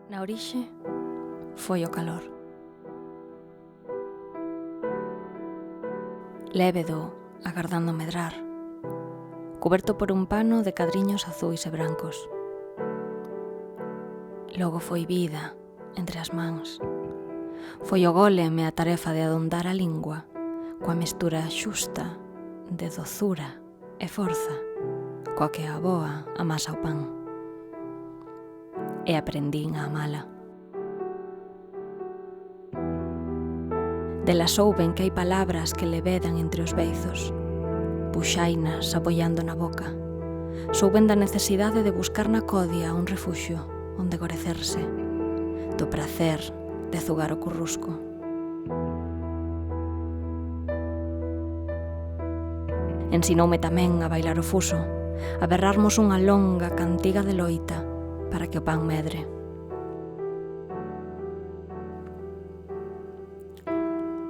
Na orixe foi o calor. Lévedo, agardando medrar, cuberto por un pano de cadriños azuis e brancos. Logo foi vida entre as mans. Foi o golem e a tarefa de adondar a lingua coa mestura xusta de dozura e forza coa que a avoa amasa o pan. E aprendín a amala. Delas souben que hai palabras que le vedan entre os beizos, puxainas apoiando na boca. Souben da necesidade de buscar na codia un refuxio onde gorecerse, do prazer de zugar o currusco. Ensinoume tamén a bailar o fuso, a berrarmos unha longa cantiga de loita para que o pan medre.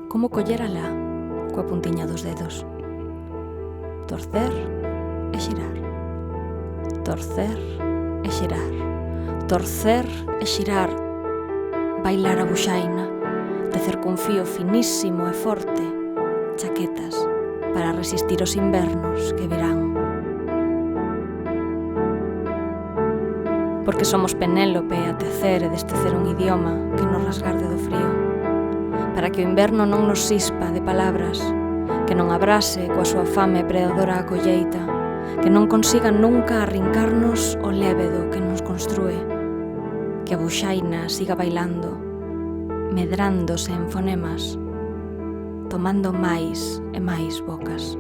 Como coller alá coa puntiña dos dedos. Torcer e xirar. Torcer e xirar. Torcer e xirar. Bailar a buxaina, tecer cun fío finísimo e forte chaquetas para resistir os invernos que virán. Porque somos Penélope a tecer e destecer un idioma que nos rasgarde do frío, para que o inverno non nos sispa de palabras, que non abrase coa súa fame predadora a colleita, que non consiga nunca arrincarnos o lévedo que nos construe, que a buxaina siga bailando, medrándose en fonemas, tomando máis e máis bocas.